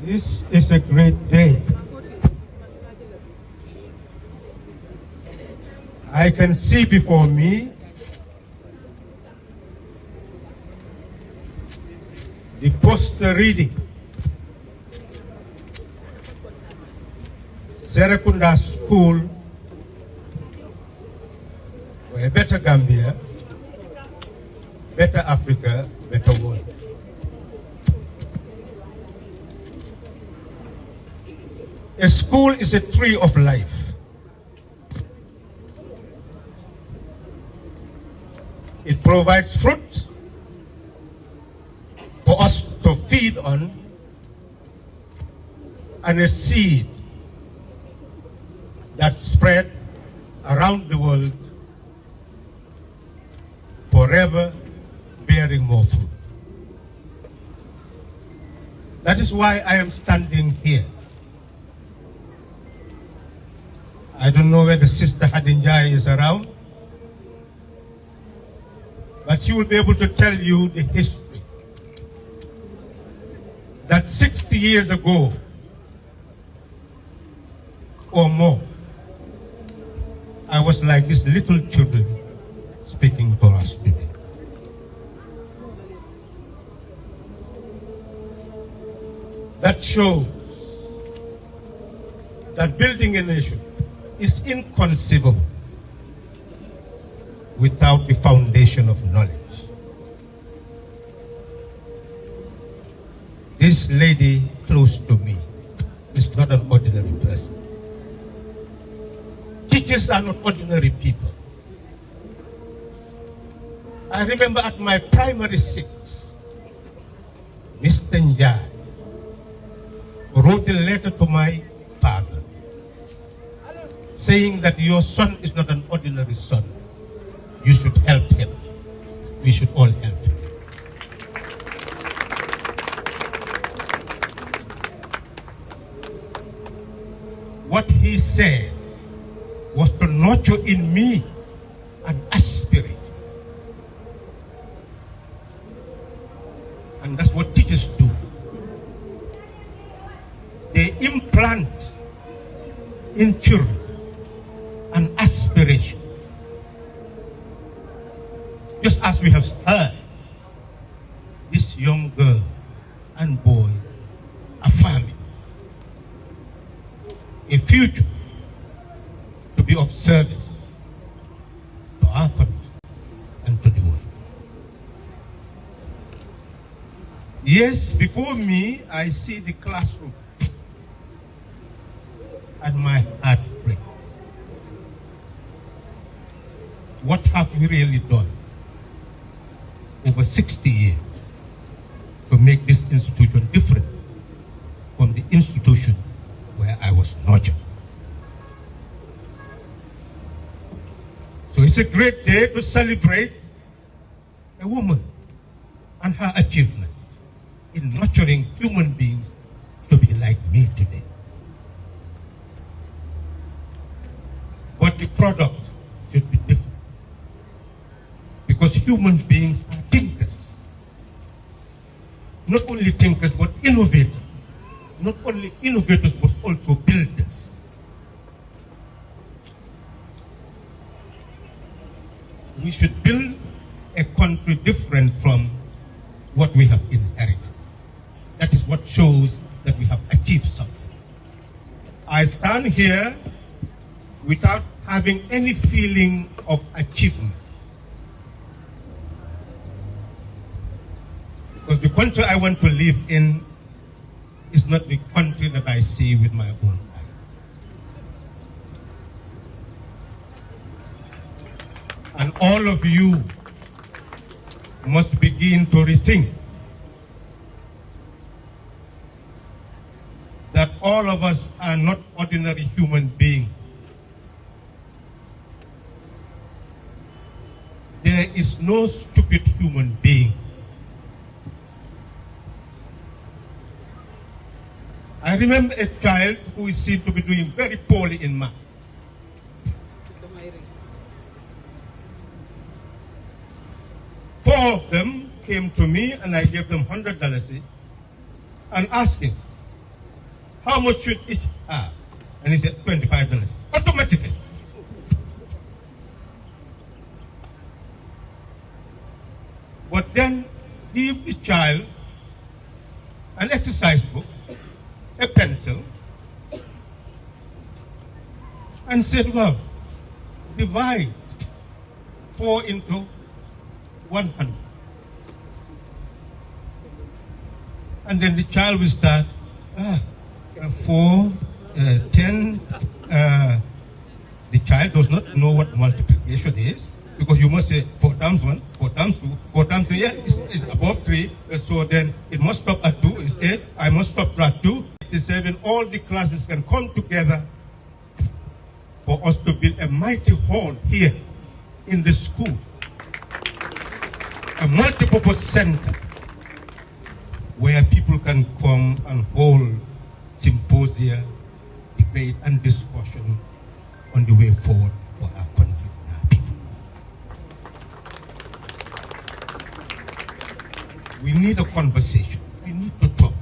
This is a great day. I can see before me the poster reading, Serekunda School for a better Gambia, better Africa, better world. A school is a tree of life. It provides fruit for us to feed on, and a seed that spread around the world, forever bearing more fruit. That is why I am standing here. I don't know whether Sister Hadinjai is around, but she will be able to tell you the history. That 60 years ago or more, I was like these little children speaking for us today. That shows that building a nation is inconceivable without the foundation of knowledge. This lady close to me is not an ordinary person. Teachers are not ordinary people. I remember at my primary six, Mr. Njai wrote a letter to my father saying that your son is not an ordinary son. You should help him. We should all help him. What he said was to nurture in me an aspirate. And that's what teachers do. They implant in children an aspiration. Just as we have heard this young girl and boy affirming a future to be of service to our country and to the world. Yes, before me, I see the classroom and my heart breaks. What have we really done over 60 years to make this institution different from the institution where I was nurtured? So it's a great day to celebrate a woman and her achievement in nurturing human beings to be like me today. But the product should be different, because human beings are thinkers. Not only thinkers, but innovators. Not only innovators, but also builders. We should build a country different from what we have inherited. That is what shows that we have achieved something. I stand here without having any feeling of achievement, because the country I want to live in is not the country that I see with my own eyes. And all of you must begin to rethink that all of us are not ordinary human beings. There is no stupid human being. I remember a child who seemed to be doing very poorly in math. Four of them came to me and I gave them $100 and asked him, how much should each have? And he said, $25. Automatically. But then give the child an exercise book, a pencil, and said, well, divide 4 into 100. And then the child will start, 4, 10. The child does not know what multiplication is, because you must say 4 times 1, 4 times 2, 4 times 3, is above 3. So then it must stop at 2, is 8. I must stop at 2. Is 7. All the classes can come together for us to build a mighty hall here in the school. A multi-purpose center where people can come and hold symposia, debate, and discussion on the way forward for our country and our people. We need a conversation. We need to talk.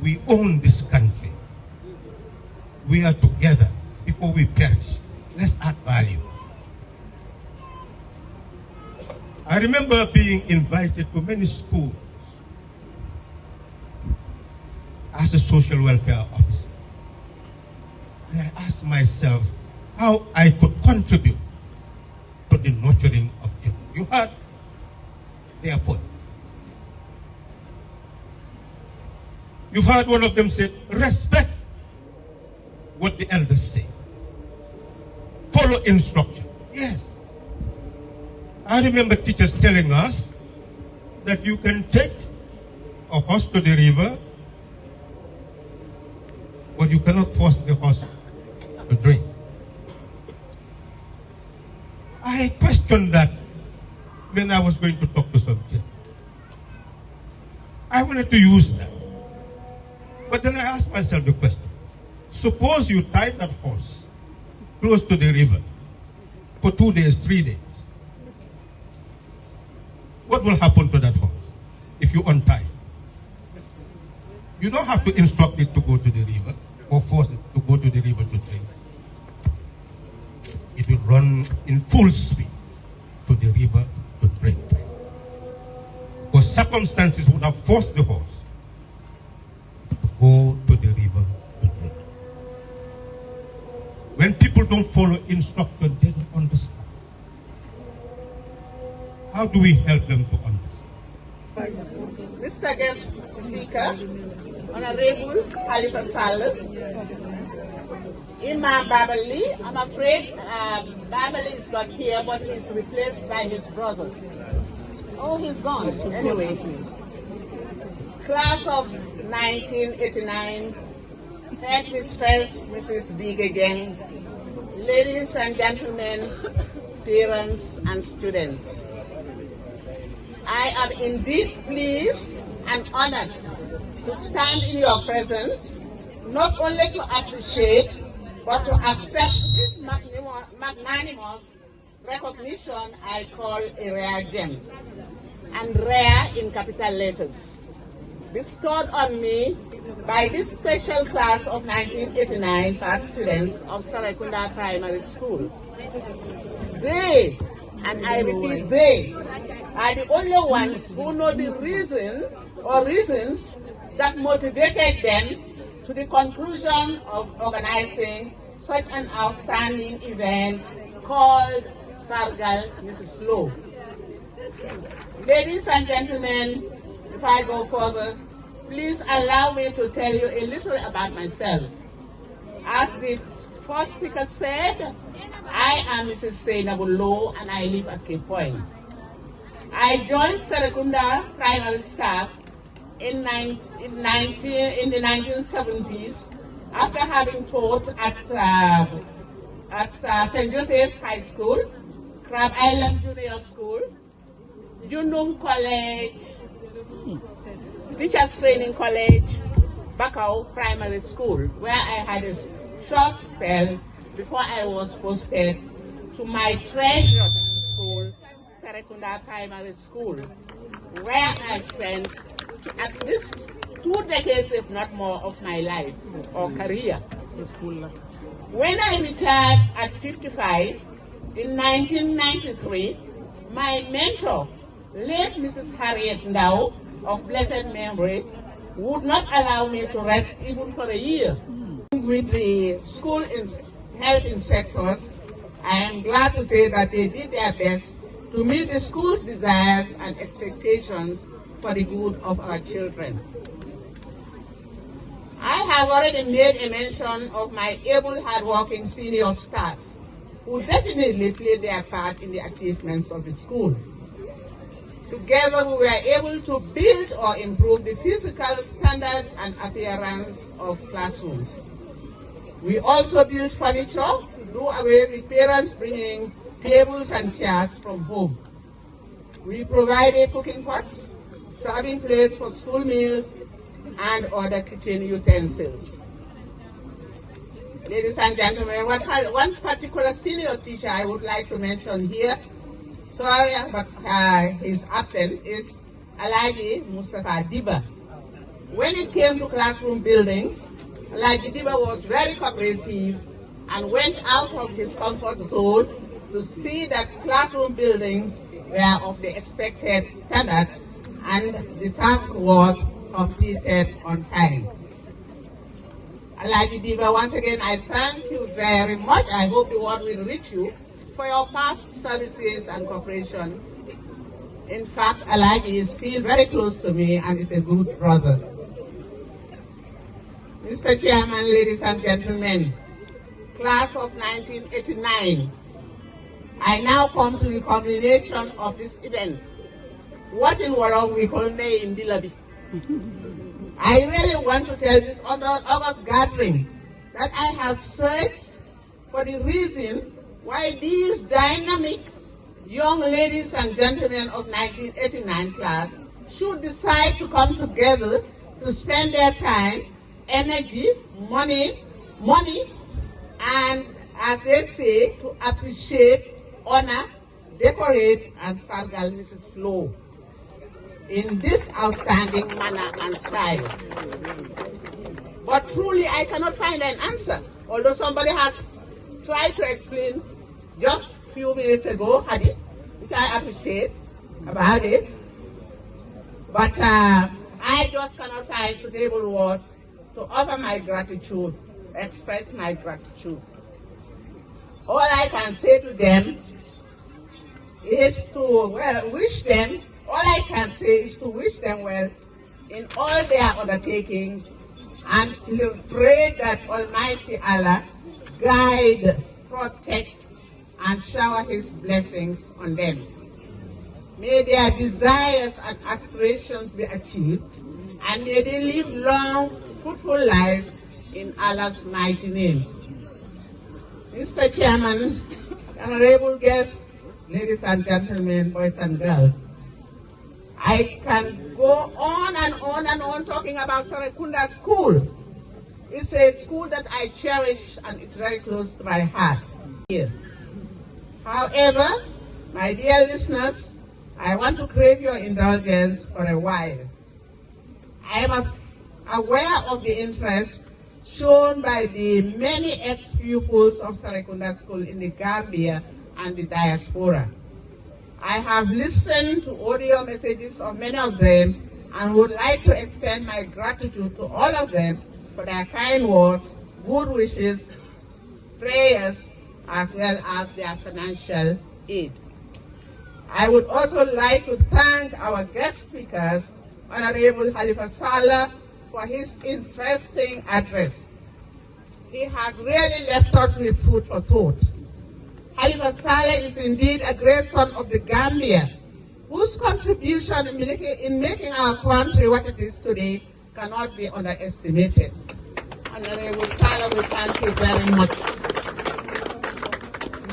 We own this country. We are together before we perish. Let's add value. I remember being invited to many schools as a social welfare officer. And I asked myself how I could contribute to the nurturing of children. You heard their point. You've heard one of them say, respect what the elders say. Follow instruction. Yes. I remember teachers telling us that you can take a horse to the river, but you cannot force the horse to drink. I questioned that when I was going to talk to some children. I wanted to use that. But then I asked myself the question, suppose you tie that horse close to the river for 2 days, 3 days. What will happen to that horse if you untie it? You don't have to instruct it to go to the river or force it to go to the river to drink. It will run in full speed to the river to drink. Because circumstances would have forced the horse to go to the river to drink. When people don't follow instruction, they don't understand. How do we help them to understand? Mr. Guest Speaker, Honorable Halifa Sallah, Imam Babali, I'm afraid Babali is not here, but he's replaced by his brother. Oh, he's gone. Anyway, class of 1989, head mistress, Mrs. Big again, ladies and gentlemen, parents and students. I am indeed pleased and honored to stand in your presence, not only to appreciate, but to accept this magnanimous recognition I call a rare gem, and rare in capital letters, bestowed on me by this special class of 1989 past students of Serekunda Primary School. They, and I repeat they, are the only ones who know the reason or reasons that motivated them to the conclusion of organizing such an outstanding event called Sargal, Mrs. Lowe. Ladies and gentlemen, if I go further, please allow me to tell you a little about myself. As the first speaker said, I am Mrs. Sainabou Lowe and I live at Cape Point. I joined Serekunda primary staff in the 1970s after having taught at St. Joseph's High School, Crab Island Junior School, Jundum College, Teachers Training College, Bakau Primary School, where I had a short spell before I was posted to my treasured school, Serekunda Primary School, where I spent at least 2 decades, if not more, of my life or career. When I retired at 55 in 1993, my mentor, late Mrs. Harriet Lowe of blessed memory, would not allow me to rest even for a year. With the school health inspectors, I am glad to say that they did their best to meet the school's desires and expectations for the good of our children. I have already made a mention of my able, hardworking senior staff, who definitely played their part in the achievements of the school. Together, we were able to build or improve the physical standard and appearance of classrooms. We also built furniture to do away with parents bringing tables and chairs from home. We provided cooking pots, serving plates for school meals, and other kitchen utensils. Ladies and gentlemen, one particular senior teacher I would like to mention here, sorry, but he's absent, is Alhaji Mustafa Diba. When it came to classroom buildings, Alhaji Diba was very cooperative and went out of his comfort zone to see that classroom buildings were of the expected standard and the task was completed on time. Alhaji Diba, once again, I thank you very much. I hope the word will reach you for your past services and cooperation. In fact, Alhaji is still very close to me and is a good brother. Mr. Chairman, ladies and gentlemen, class of 1989, I now come to the culmination of this event. What in Warong we call name Dilabi. I really want to tell this August gathering that I have searched for the reason why these dynamic young ladies and gentlemen of 1989 class should decide to come together to spend their time, energy, money, and as they say, to appreciate, honor, decorate, and Sargal Mrs. Lowe in this outstanding manner and style. But truly, I cannot find an answer, although somebody has tried to explain just a few minutes ago, which I appreciate about it. But I just cannot find suitable words to offer my gratitude, express my gratitude. All I can say to them is to, wish them, all I can say is to wish them well in all their undertakings and pray that Almighty Allah guide, protect, and shower His blessings on them. May their desires and aspirations be achieved, and may they live long, fruitful lives in Allah's mighty names. Mr. Chairman, honorable guests, ladies and gentlemen, boys and girls, I can go on and on and on talking about Serekunda School. It's a school that I cherish and it's very close to my heart. Here. However, my dear listeners, I want to crave your indulgence for a while. I am aware of the interest shown by the many ex-pupils of Serekunda School in the Gambia and the diaspora. I have listened to audio messages of many of them and would like to extend my gratitude to all of them for their kind words, good wishes, prayers, as well as their financial aid. I would also like to thank our guest speakers, Honorable Halifa Sallah, for his interesting address. He has really left us with food for thought. Halifa Sallah is indeed a great son of the Gambia, whose contribution in making our country what it is today cannot be underestimated. Honorable Sallah, we thank you very much.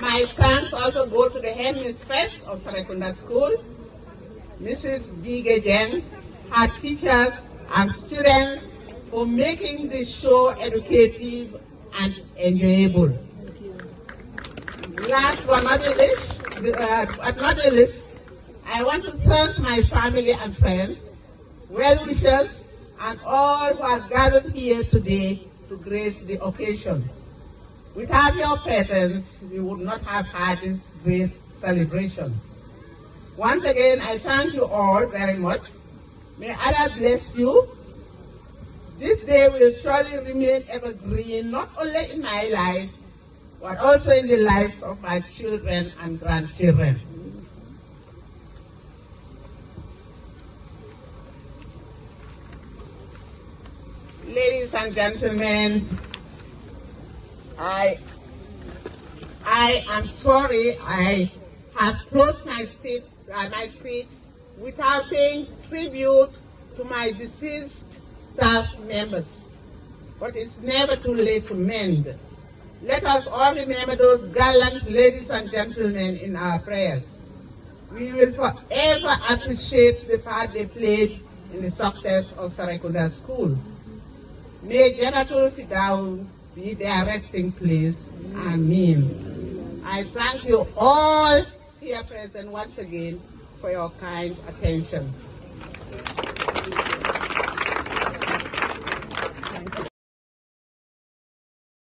My thanks also go to the headmistress of Serekunda School, Mrs. Bige, her teachers and students for making this show educative and enjoyable. Last but not the least, I want to thank my family and friends, well-wishers, and all who are gathered here today to grace the occasion. Without your presence, we would not have had this great celebration. Once again, I thank you all very much. May Allah bless you. This day will surely remain evergreen, not only in my life, but also in the lives of my children and grandchildren. Ladies and gentlemen, I am sorry I have closed my speech without paying tribute to my deceased staff members. But it's never too late to mend. Let us all remember those gallant ladies and gentlemen in our prayers. We will forever appreciate the part they played in the success of Serekunda School. May Janatul Fidaun be their resting place. Amen. I thank you all here present once again for your kind attention.